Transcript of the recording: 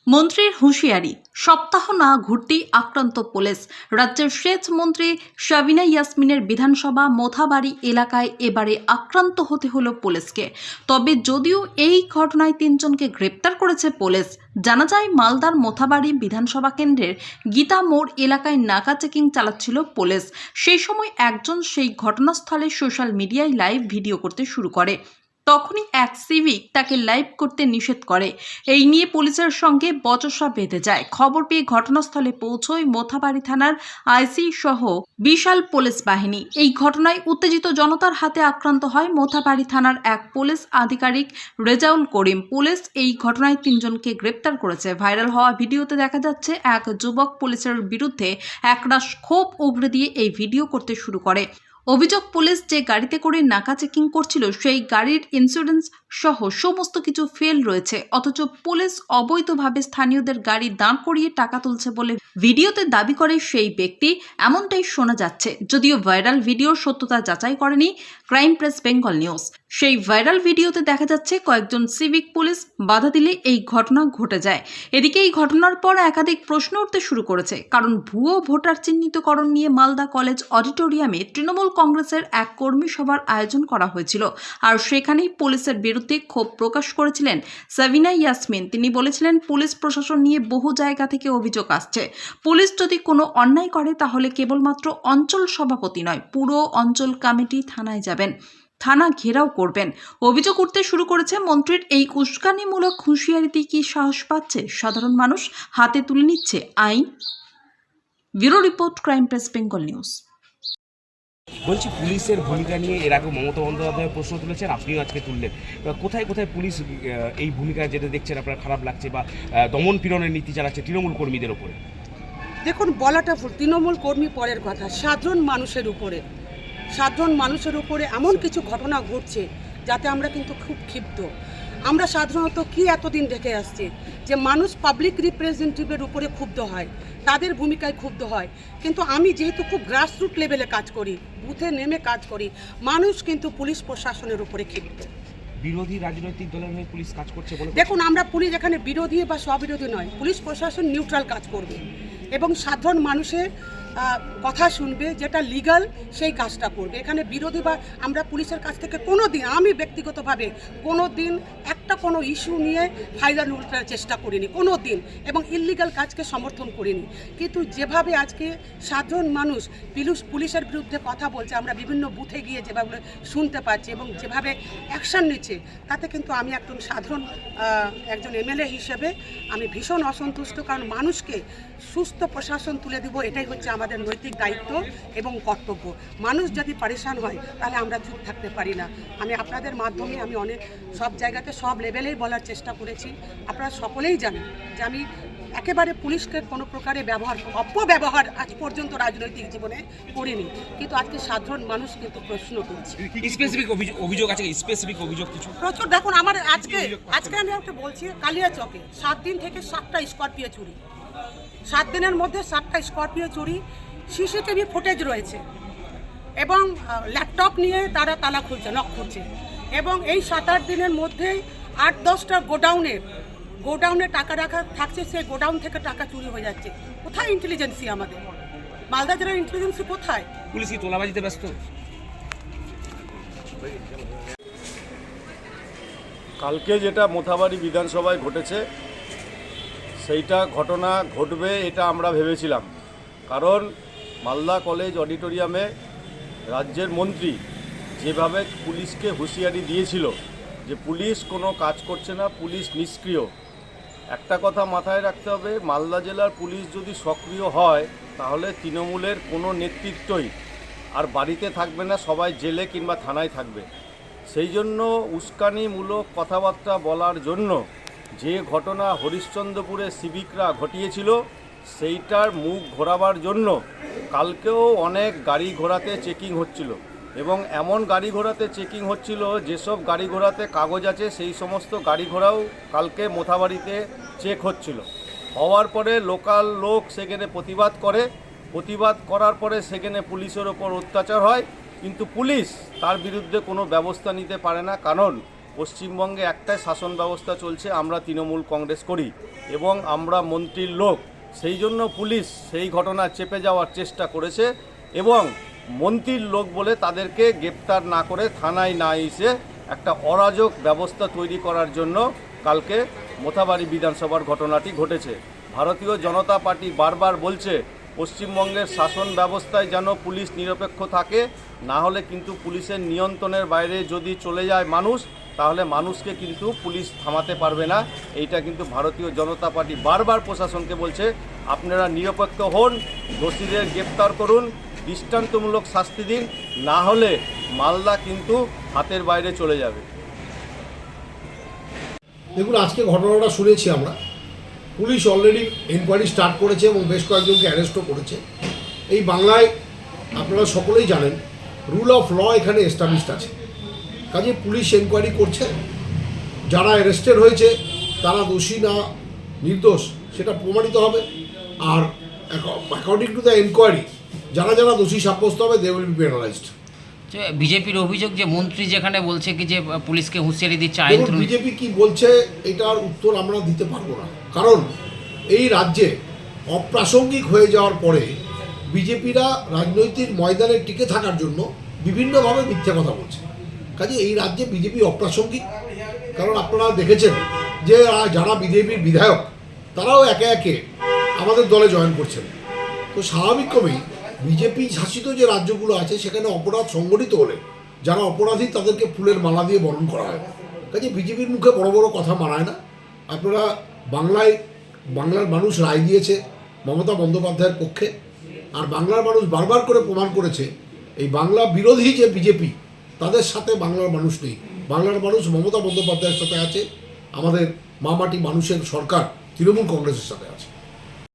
মন্ত্রীর হুঁশিয়ারি, সপ্তাহ না ঘুরতেই আক্রান্ত পুলিশ। রাজ্যের সেচ মন্ত্রী সাবিনা ইয়াসমিনের বিধানসভা মোথাবাড়ি এলাকায় এবারে আক্রান্ত হতে হলো পুলিশকে। তবে যদিও এই ঘটনায় 3 জনকে গ্রেপ্তার করেছে পুলিশ। জানা যায়, মালদার মোথাবাড়ি বিধানসভা কেন্দ্রের গীতা মোড় এলাকায় নাকা চেকিং চালাচ্ছিল পুলিশ। সেই সময় একজন সেই ঘটনাস্থলে সোশ্যাল মিডিয়ায় লাইভ ভিডিও করতে শুরু করে। তখনই এক সিভিক তাকে লাইভ করতে নিষেধ করে। এই নিয়ে পুলিশের সঙ্গে বচসা বেঁধে যায়। খবর পেয়ে ঘটনাস্থলে পৌঁছয় মোথাবাড়ি থানার আইসি সহ বিশাল পুলিশ বাহিনী। এই ঘটনায় উত্তেজিত জনতার হাতে আক্রান্ত হয় মোথাবাড়ি থানার এক পুলিশ আধিকারিক রেজাউল করিম। পুলিশ এই ঘটনায় 3 জনকে গ্রেপ্তার করেছে। ভাইরাল হওয়া ভিডিওতে দেখা যাচ্ছে এক যুবক পুলিশের বিরুদ্ধে একরাশ ক্ষোভ উগরে দিয়ে এই ভিডিও করতে শুরু করে। অভিযোগ, পুলিশ যে গাড়িতে করে নাকা চেকিং করছিল সেই গাড়ির ইন্স্যুরেন্স সহ সমস্ত কিছু ফেল রয়েছে, অথচ পুলিশ অবৈধভাবে স্থানীয়দের গাড়ি দাঁড় করিয়ে টাকা তুলছে বলে ভিডিওতে দাবি করে সেই ব্যক্তি। এমনটাই শোনা যাচ্ছে। যদিও ভাইরাল ভিডিওর সত্যতা যাচাই করেনি ক্রাইম প্রেস বেঙ্গল নিউজ। সেই ভাইরাল ভিডিওতে দেখা যাচ্ছে কয়েকজন সিভিক পুলিশ বাধা দিলে এই ঘটনা ঘটে যায়। এদিকে এই ঘটনার পর একাধিক প্রশ্ন উঠতে শুরু করেছে, কারণ ভুয়ো ভোটার চিহ্নিতকরণ নিয়ে মালদা কলেজ অডিটোরিয়ামে তৃণমূল কংগ্রেসের এক কর্মী সভার আয়োজন করা হয়েছিল। আর সেখানেই পুলিশের বিরুদ্ধে ক্ষোভ প্রকাশ করেছিলেন সাবিনা ইয়াসমিন। তিনি বলেছিলেন, পুলিশ প্রশাসন নিয়ে বহু জায়গা থেকে অভিযোগ আসছে। পুলিশ যদি কোনো অন্যায় করে তাহলে কেবলমাত্র অঞ্চল সভাপতি নয়, পুরো অঞ্চল কমিটি থানায় যাবেন, থানা ঘেরাও করবেন। অভিযোগ উঠতে শুরু করেছে মন্ত্রীর এই উস্কানিমূলক হুঁশিয়ারিতে কি সাহস পাচ্ছে সাধারণ মানুষ? হাতে তুলে নিচ্ছে আইন। Bureau report, crime press Bengal news. বলছি, পুলিশের ভূমিকা নিয়ে এর আগে মমতা বন্দ্যোপাধ্যায় প্রশ্ন তুলেছেন, আপনিও আজকে তুললেন। কোথায় কোথায় পুলিশ এই ভূমিকা যেটা দেখছেন আপনার খারাপ লাগছে, বা দমন পীড়নের নীতি চালাচ্ছে তৃণমূল কর্মীদের ওপরে? দেখুন, বলাটা ভুল। তৃণমূল কর্মী পরের কথা, সাধারণ মানুষের উপরে এমন কিছু ঘটনা ঘটছে যাতে আমরা কিন্তু খুব ক্ষিপ্ত। আমরা সাধারণত কি এতদিন দেখে আসছি যে মানুষ পাবলিক রিপ্রেজেন্টেটিভের উপরে ক্ষুব্ধ হয়, তাদের ভূমিকায় ক্ষুব্ধ হয়। কিন্তু আমি যেহেতু খুব গ্রাসরুট লেভেলে কাজ করি, বুথে নেমে কাজ করি, মানুষ কিন্তু পুলিশ প্রশাসনের উপরে ক্ষিপ্ত। বিরোধী রাজনৈতিক দলের হয়ে পুলিশ কাজ করছে বলে দেখুন, আমরা পুলিশ এখানে বিরোধী বা স্ববিরোধী নয়, পুলিশ প্রশাসন নিউট্রাল কাজ করবে এবং সাধারণ মানুষের কথা শুনবে, যেটা লিগাল সেই কাজটা করবে। এখানে বিরোধী বা আমরা পুলিশের কাছ থেকে কোনো দিন, আমি ব্যক্তিগতভাবে কোনো দিন কোনো ইস্যু নিয়ে ফায়দা লুটার চেষ্টা করিনি কোনো দিন, এবং ইললিগাল কাজকে সমর্থন করিনি। কিন্তু যেভাবে আজকে সাধারণ মানুষ পুলিশের বিরুদ্ধে কথা বলছে, আমরা বিভিন্ন বুথে গিয়ে যেভাবে শুনতে পাচ্ছি এবং যেভাবে অ্যাকশন নিচ্ছে, তাতে কিন্তু আমি একজন এমএলএ হিসেবে আমি ভীষণ অসন্তুষ্ট। কারণ মানুষকে সুস্থ প্রশাসন তুলে দিব, এটাই হচ্ছে আমাদের নৈতিক দায়িত্ব এবং কর্তব্য। মানুষ যদি পরেশান হয় তাহলে আমরা চুপ থাকতে পারি না। আমি আপনাদের মাধ্যমে আমি অনেক সব জায়গাতে সব লেভেলেই বলার চেষ্টা করেছি। আপনারা সকলেই জানেন যে আমি একেবারে পুলিশকে কোনো প্রকারে অপব্যবহার আজ পর্যন্ত রাজনৈতিক জীবনে করিনি, কিন্তু আজকে সাধারণ মানুষ কিন্তু প্রশ্ন তুলছে। স্পেসিফিক অভিযোগ আছে, স্পেসিফিক অভিযোগ কিছু প্রচুর। দেখুন, আমার আজকে আমি একটা বলছি, কালিয়াচকে 7 দিন থেকে 7টা স্করপিও চুরি, 7 দিনের মধ্যে 7টা স্করপিও চুরি। সিসিটিভি ফুটেজ রয়েছে এবং ল্যাপটপ নিয়ে তারা তালা খুলছে, লক খুলছে। এবং এই 7-8 দিনের মধ্যেই 8-10টা গোডাউনে টাকা রাখা থাকছে, সেই গোডাউন থেকে টাকা চুরি হয়ে যাচ্ছে। কোথায় ইন্টেলিজেন্সি? আমাদের মালদা জেলার ইন্টেলিজেন্সি কোথায়? পুলিশ কি তোলাবাজিতে ব্যস্ত? কালকে যেটা মোথাবাড়ি বিধানসভায় ঘটেছে সেইটা ঘটনা ঘটবে এটা আমরা ভেবেছিলাম, কারণ মালদা কলেজ অডিটোরিয়ামে রাজ্যের মন্ত্রী যেভাবে পুলিশকে হুঁশিয়ারি দিয়েছিল যে পুলিশ কোনো কাজ করছে না, পুলিশ নিষ্ক্রিয়। একটা কথা মাথায় রাখতে হবে, মালদা জেলার পুলিশ যদি সক্রিয় হয় তাহলে তৃণমূলের কোনো নেতৃত্বই আর বাড়িতে থাকবে না, সবাই জেলে কিংবা থানায় থাকবে। সেই জন্য উস্কানিমূলক কথাবার্তা বলার জন্য যে ঘটনা হরিশ্চন্দ্রপুরে সিভিকরা ঘটিয়েছিল সেইটার মুখ ঘোরাবার জন্য কালকেও অনেক গাড়ি ঘোড়াতে চেকিং হচ্ছিল, এবং এমন গাড়ি ঘোড়াতে চেকিং হচ্ছিল যেসব গাড়ি ঘোড়াতে কাগজ আছে সেই সমস্ত গাড়ি ঘোড়াও কালকে মোথাবাড়িতে চেক হচ্ছিল। হওয়ার পরে লোকাল লোক সেখানে প্রতিবাদ করার পরে সেখানে পুলিশের ওপর অত্যাচার হয়, কিন্তু পুলিশ তার বিরুদ্ধে কোনো ব্যবস্থা নিতে পারে না, কারণ পশ্চিমবঙ্গে একটাই শাসন ব্যবস্থা চলছে, আমরা তৃণমূল কংগ্রেস করি এবং আমরা মন্ত্রীর লোক, সেই জন্য পুলিশ সেই ঘটনা চেপে যাওয়ার চেষ্টা করেছে এবং মন্ত্রীর লোক বলে তাদেরকে গ্রেপ্তার না করে থানায় না এসে একটা অরাজক ব্যবস্থা তৈরি করার জন্য কালকে মোথাবাড়ি বিধানসভার ঘটনাটি ঘটেছে। ভারতীয় জনতা পার্টি বারবার বলছে পশ্চিমবঙ্গের শাসন ব্যবস্থায় যেন পুলিশ নিরপেক্ষ থাকে, না হলে কিন্তু পুলিশের নিয়ন্ত্রণের বাইরে যদি চলে যায় মানুষ, তাহলে মানুষকে কিন্তু পুলিশ থামাতে পারবে না। এইটা কিন্তু ভারতীয় জনতা পার্টি বারবার প্রশাসনকে বলছে, আপনারা নিরপেক্ষ হন, দোষীদের গ্রেপ্তার করুন, দৃষ্টান্তমূলক শাস্তি দিন, না হলে মালদা কিন্তু হাতের বাইরে চলে যাবে। দেখুন, আজকে ঘটনাটা শুনেছি আমরা। পুলিশ অলরেডি এনকোয়ারি স্টার্ট করেছে এবং বেশ কয়েকজনকে অ্যারেস্টও করেছে। এই বাংলায় আপনারা সকলেই জানেন রুল অফ ল এখানে এস্টাবলিশড আছে, কাজে পুলিশ এনকোয়ারি করছে। যারা অ্যারেস্টেড হয়েছে তারা দোষী না নির্দোষ সেটা প্রমাণিত হবে, আর অ্যাকর্ডিং টু দ্য এনকোয়ারি যারা যারা দোষী সাব্যস্ত হবে দে উইল বি পেনালাইজড। বিজেপির অভিযোগ যে মন্ত্রী যেখানে বলছে কি যে পুলিশকে হুঁশিয়ারি দিচ্ছে আইন বিজেপি কি বলছে এটার উত্তর আমরা দিতে পারবো না, কারণ এই রাজ্যে অপ্রাসঙ্গিক হয়ে যাওয়ার পরে বিজেপিরা রাজনৈতিক ময়দানে টিকে থাকার জন্য বিভিন্নভাবে মিথ্যা কথা বলছে। কাজে এই রাজ্যে বিজেপি অপ্রাসঙ্গিক, কারণ আপনারা দেখেছেন যে যারা বিজেপির বিধায়ক তারাও একে একে আমাদের দলে জয়েন করছেন। তো স্বাভাবিকভাবেই বিজেপি শাসিত যে রাজ্যগুলো আছে সেখানে অপরাধ সংগঠিত হলে যারা অপরাধী তাদেরকে ফুলের মালা দিয়ে বরণ করা হয়। কাজে বিজেপির মুখে বড় বড় কথা মানায় না। আপনারা বাংলার মানুষ রায় দিয়েছে মমতা বন্দ্যোপাধ্যায়ের পক্ষে, আর বাংলার মানুষ বারবার করে প্রমাণ করেছে এই বাংলা বিরোধী যে বিজেপি তাদের সাথে বাংলার মানুষ নেই। বাংলার মানুষ মমতা বন্দ্যোপাধ্যায়ের সাথে আছে, আমাদের মামাটি মানুষের সরকার তৃণমূল কংগ্রেসের সাথে আছে।